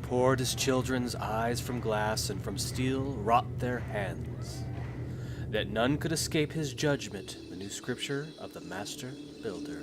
poured his children's eyes from glass and from steel wrought their hands, that none could escape his judgment, the new scripture of the master builder.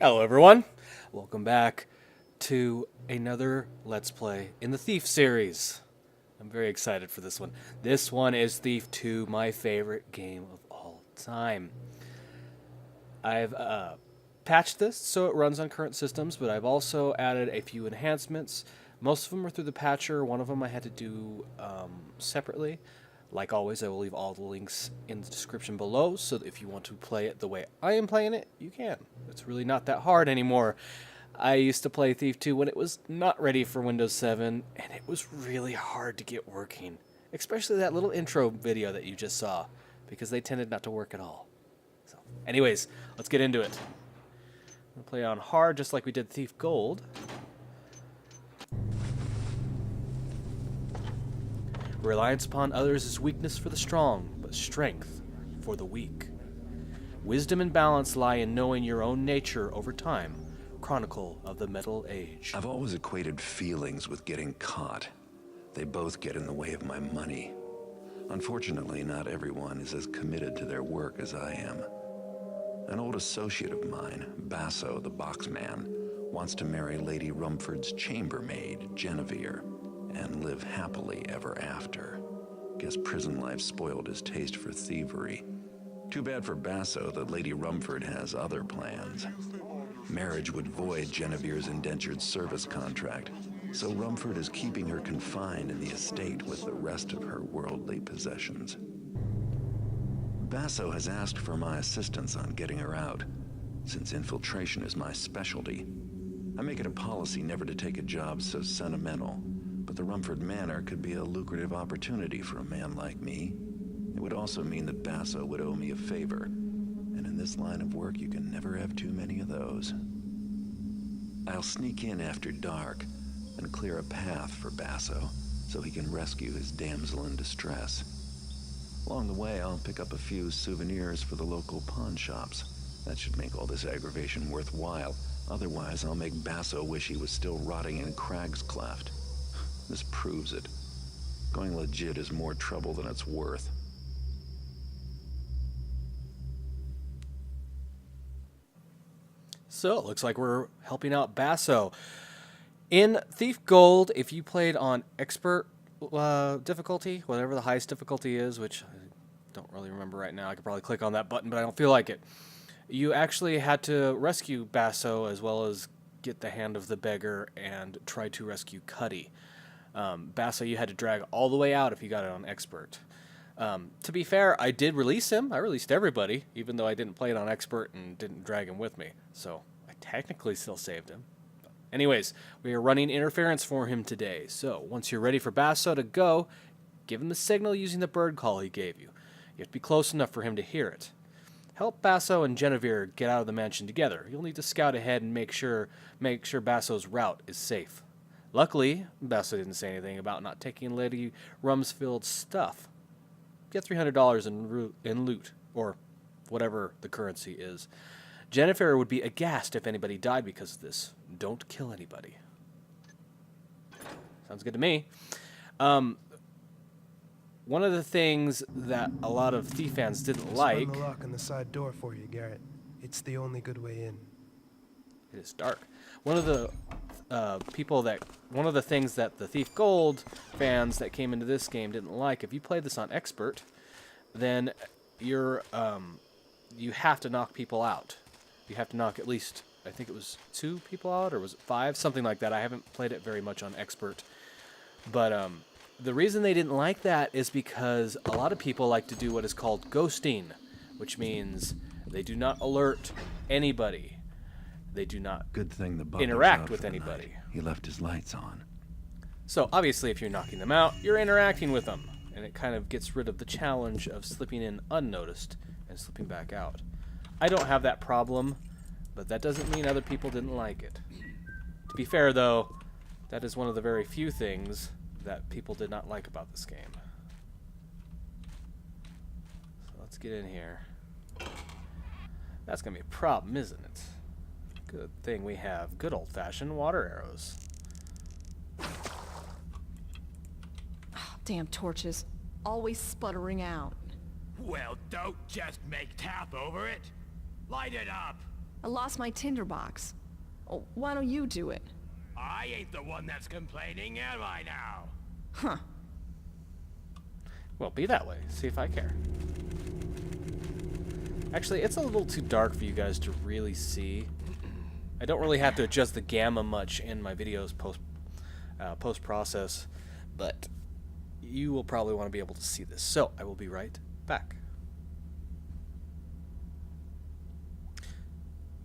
Hello everyone, welcome back to another Let's Play in the Thief series. I'm very excited for this one. This one is Thief 2, my favorite game of all time. I've patched this so it runs on current systems, but I've also added a few enhancements. Most of them are through the patcher, one of them I had to do separately. Like always, I will leave all the links in the description below, so that if you want to play it the way I am playing it, you can. It's really not that hard anymore. I used to play Thief 2 when it was not ready for Windows 7, and it was really hard to get working. Especially that little intro video that you just saw, because they tended not to work at all. So, anyways, let's get into it. We'll play on hard just like we did Thief Gold. Reliance upon others is weakness for the strong, but strength for the weak. Wisdom and balance lie in knowing your own nature over time. Chronicle of the Metal Age. I've always equated feelings with getting caught. They both get in the way of my money. Unfortunately, not everyone is as committed to their work as I am. An old associate of mine, Basso the Boxman, wants to marry Lady Rumford's chambermaid, Genevieve, and live happily ever after. Guess prison life spoiled his taste for thievery. Too bad for Basso that Lady Rumford has other plans. Marriage would void Genevieve's indentured service contract, so Rumford is keeping her confined in the estate with the rest of her worldly possessions. Basso has asked for my assistance on getting her out, since infiltration is my specialty. I make it a policy never to take a job so sentimental, but the Rumford Manor could be a lucrative opportunity for a man like me. It would also mean that Basso would owe me a favor, and in this line of work you can never have too many of those. I'll sneak in after dark and clear a path for Basso so he can rescue his damsel in distress. Along the way, I'll pick up a few souvenirs for the local pawn shops. That should make all this aggravation worthwhile. Otherwise, I'll make Basso wish he was still rotting in Crag's Cleft. This proves it. Going legit is more trouble than it's worth. So, it looks like we're helping out Basso. In Thief Gold, if you played on expert difficulty, whatever the highest difficulty is, which I don't really remember right now, I could probably click on that button, but I don't feel like it. You actually had to rescue Basso as well as get the hand of the beggar and try to rescue Cuddy. Basso you had to drag all the way out if you got it on expert. To be fair, I did release him. I released everybody, even though I didn't play it on expert and didn't drag him with me. So I technically still saved him. But anyways, we are running interference for him today. So once you're ready for Basso to go, give him the signal using the bird call he gave you. You have to be close enough for him to hear it. Help Basso and Genevieve get out of the mansion together. You'll need to scout ahead and make sure Basso's route is safe. Luckily, Basso didn't say anything about not taking Lady Rumsfeld's stuff. Get $300 in loot, or whatever the currency is. Jennifer would be aghast if anybody died because of this. Don't kill anybody. Sounds good to me. One of the things that a lot of Thief fans didn't like... Spun the lock on the side door for you, Garrett. It's the only good way in. It is dark. One of the one of the things that the Thief Gold fans that came into this game didn't like, if you play this on Expert, then you have to knock people out. You have to knock at least, I think it was 2 people out, or was it 5? Something like that. I haven't played it very much on Expert. But the reason they didn't like that is because a lot of people like to do what is called ghosting, which means they do not alert anybody. They do not Good thing the butler's interact out with for the anybody. night. He left his lights on. So obviously if you're knocking them out, you're interacting with them. And it kind of gets rid of the challenge of slipping in unnoticed and slipping back out. I don't have that problem, but that doesn't mean other people didn't like it. To be fair though, that is one of the very few things that people did not like about this game. So let's get in here. That's going to be a problem, isn't it? Good thing we have good old-fashioned water arrows. Oh, damn torches. Always sputtering out. Well, don't just make tap over it. Light it up. I lost my tinderbox. Oh, why don't you do it? I ain't the one that's complaining, am I now? Huh. Well, be that way. See if I care. Actually, it's a little too dark for you guys to really see. I don't really have to adjust the gamma much in my videos post-process, but you will probably want to be able to see this. So, I will be right back.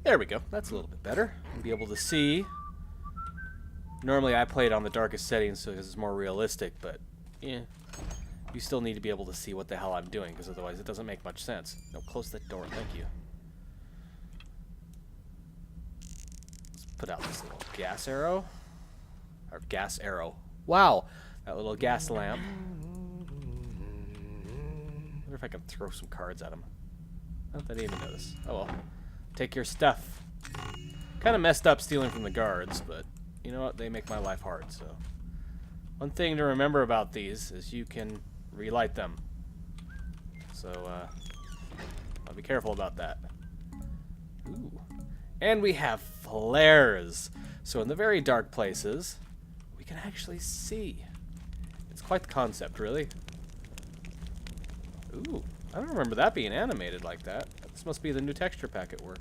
There we go. That's a little bit better. You'll be able to see. Normally, I play it on the darkest settings so it's more realistic, but yeah, you still need to be able to see what the hell I'm doing, because otherwise it doesn't make much sense. No, close that door. Thank you. Let's put out this little gas arrow. Or gas arrow. Wow! That little gas lamp. I wonder if I can throw some cards at him. Not that I didn't even notice. Oh well. Take your stuff. Kind of messed up stealing from the guards, but you know what? They make my life hard, so. One thing to remember about these is you can relight them. So, I'll be careful about that. Ooh. And we have flares. So in the very dark places, we can actually see. It's quite the concept, really. Ooh, I don't remember that being animated like that. This must be the new texture pack at work.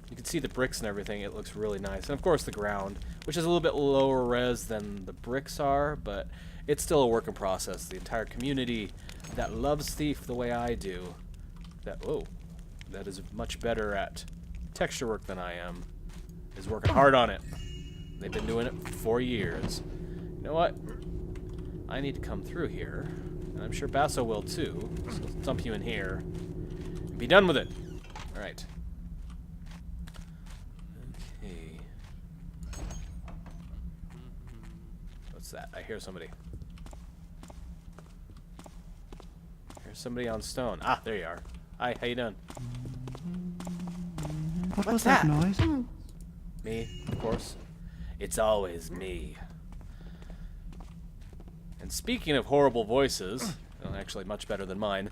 You can see the bricks and everything. It looks really nice. And of course the ground, which is a little bit lower res than the bricks are, but it's still a work in process. The entire community that loves Thief the way I do, that is much better at texture work than I am, is working hard on it. They've been doing it for years. You know what? I need to come through here, and I'm sure Basso will too. So let's dump you in here and be done with it. All right. Okay. What's that? I hear somebody. There's somebody on stone. Ah, there you are. Hi, how you doing? What's that noise? Me, of course. It's always me. And speaking of horrible voices, well, actually much better than mine,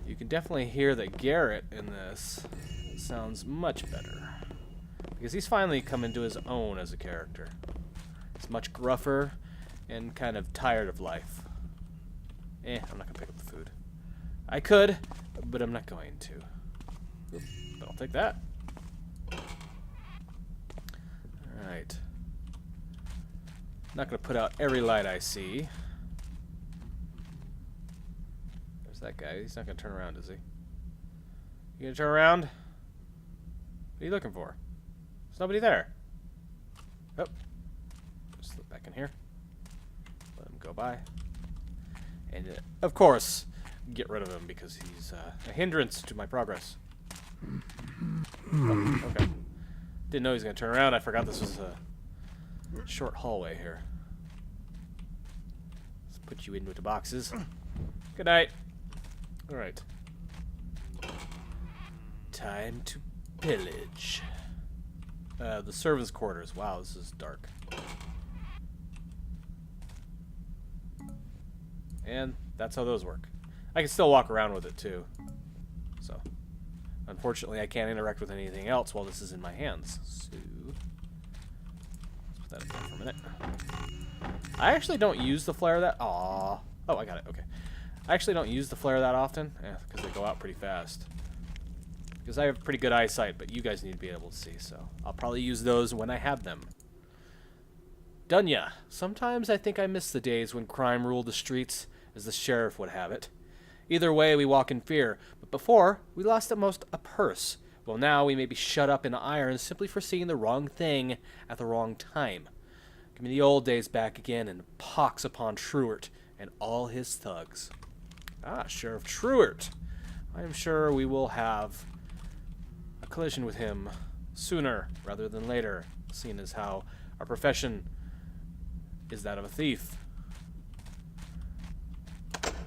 you can definitely hear that Garrett in this sounds much better. Because he's finally come into his own as a character. He's much gruffer and kind of tired of life. I'm not going to pick up the food. I could, but I'm not going to. Oop, but I'll take that. Alright. Not going to put out every light I see. There's that guy. He's not going to turn around, is he? You going to turn around? What are you looking for? There's nobody there. Oh. Just slip back in here. Let him go by. And, of course, get rid of him because he's a hindrance to my progress. Oh, okay. Didn't know he was going to turn around. I forgot this was a short hallway here. Let's put you into the boxes. Good night. Alright. Time to pillage. The servants' quarters. Wow, this is dark. And that's how those work. I can still walk around with it too. So, unfortunately, I can't interact with anything else while this is in my hands. So, let's put that up there for a minute. I actually don't use the flare that... Aww. Oh, I got it. Okay. I actually don't use the flare that often, because they go out pretty fast. Because I have pretty good eyesight, but you guys need to be able to see, so I'll probably use those when I have them. Dunya. Sometimes I think I miss the days when crime ruled the streets, as the sheriff would have it. Either way, we walk in fear, but before, we lost at most a purse. Well, now we may be shut up in irons simply for seeing the wrong thing at the wrong time. Give me the old days back again, and pox upon Truart and all his thugs. Ah, Sheriff Truart. I am sure we will have a collision with him sooner rather than later, seeing as how our profession is that of a thief.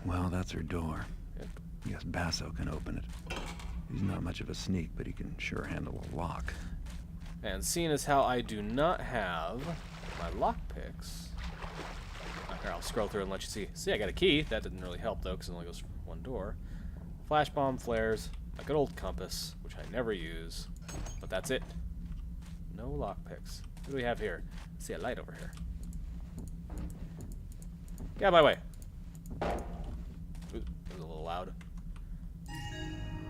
Well, that's her door. Yep. I guess Basso can open it. He's not much of a sneak, but he can sure handle a lock. And seeing as how I do not have my lockpicks, here, I'll scroll through and let you see. See, I got a key. That didn't really help, though, because it only goes from one door. Flash bomb, flares, a good old compass, which I never use. But that's it. No lockpicks. What do we have here? I see a light over here. Get out of my way. Ooh, that was a little loud.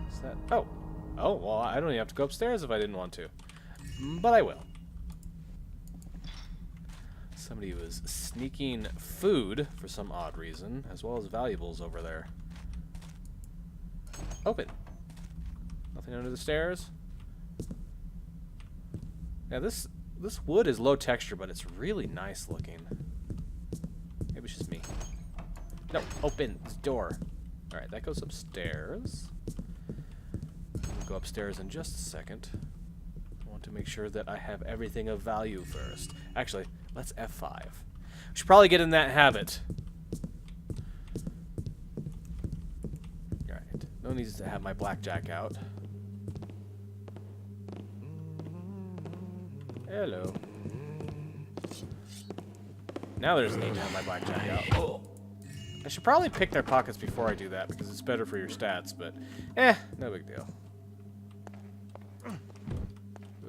What's that? Oh. Oh, well, I don't even have to go upstairs if I didn't want to. But I will. Somebody was sneaking food for some odd reason, as well as valuables over there. Open. Nothing under the stairs. Yeah, this wood is low texture, but it's really nice looking. Maybe it's just me. No, open this door. All right, that goes upstairs. We'll go upstairs in just a second. I want to make sure that I have everything of value first. Actually, let's F5. We should probably get in that habit. Alright. No need to have my blackjack out. Hello. Now there's a need to have my blackjack out. I should probably pick their pockets before I do that, because it's better for your stats, but no big deal. Go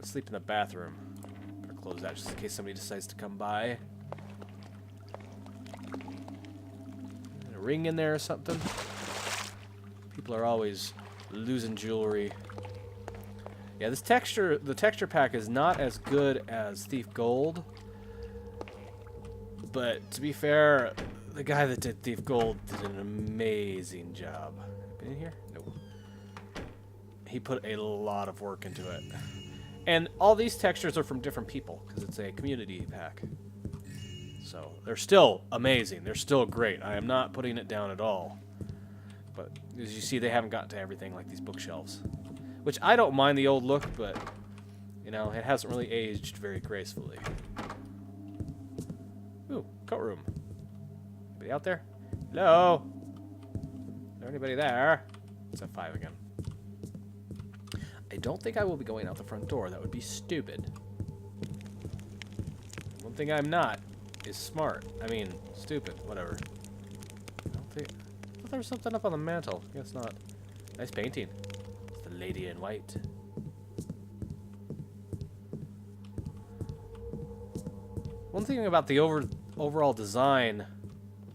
sleep in the bathroom. Better close that just in case somebody decides to come by. A ring in there or something. People are always losing jewelry. Yeah, the texture pack is not as good as Thief Gold. But to be fair, the guy that did Thief Gold did an amazing job. Been in here? Nope. He put a lot of work into it. And all these textures are from different people, because it's a community pack. So, they're still amazing. They're still great. I am not putting it down at all. But, as you see, they haven't gotten to everything like these bookshelves. Which, I don't mind the old look, but, you know, it hasn't really aged very gracefully. Ooh, coat room. Anybody out there? Hello? Is there anybody there? It's F5 again. I don't think I will be going out the front door. That would be stupid. One thing I'm not is smart. I mean, stupid. Whatever. I don't think... I thought there was something up on the mantle. Guess not. Nice painting. It's the lady in white. One thing about the overall design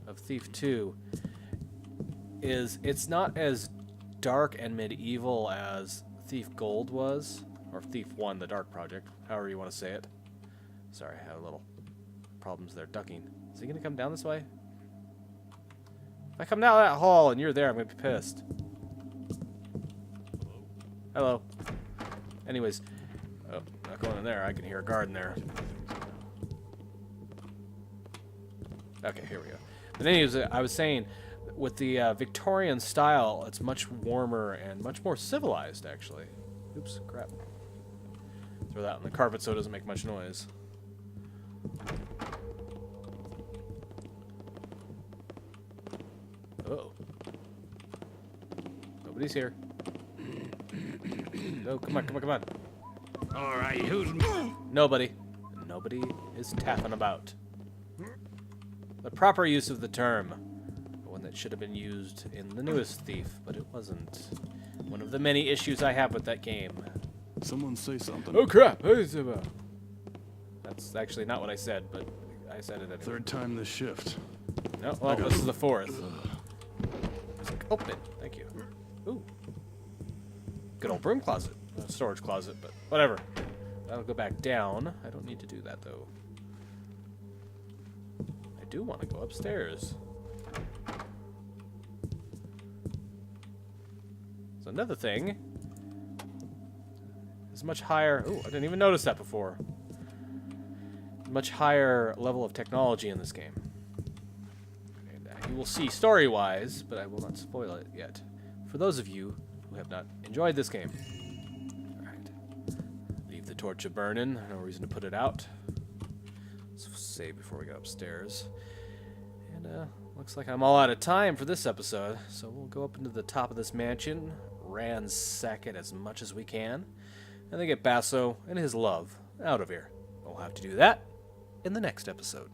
of Thief 2 is it's not as dark and medieval as Thief Gold was, or Thief 1, the Dark Project, however you want to say it. Sorry, I had a little problems there ducking. Is he going to come down this way? If I come down that hall and you're there, I'm going to be pissed. Hello. Anyways, oh, not going in there. I can hear a guard in there. Okay, here we go. But anyways, I was saying, with the Victorian style, it's much warmer and much more civilized, actually. Oops, crap. Throw that on the carpet so it doesn't make much noise. Uh-oh. Nobody's here. No, come on, come on, come on. All right, who's... Nobody. Nobody is tapping about. The proper use of the term. But when that should have been used in the newest Thief, but it wasn't. One of the many issues I have with that game. Someone say something. Oh crap! That's actually not what I said, but I said it anyway. Third time this shift. No, well, this is the fourth. Open. Thank you. Ooh. Good old broom closet. Storage closet, but whatever. That'll go back down. I don't need to do that, though. I do want to go upstairs. So another thing is much higher. Oh, I didn't even notice that before. Much higher level of technology in this game. And you will see story-wise, but I will not spoil it yet. For those of you who have not enjoyed this game. Alright. Leave the torch a-burning. No reason to put it out. Let's save before we go upstairs. And looks like I'm all out of time for this episode. So we'll go up into the top of this mansion, ransack it as much as we can, and then get Basso and his love out of here. We'll have to do that in the next episode.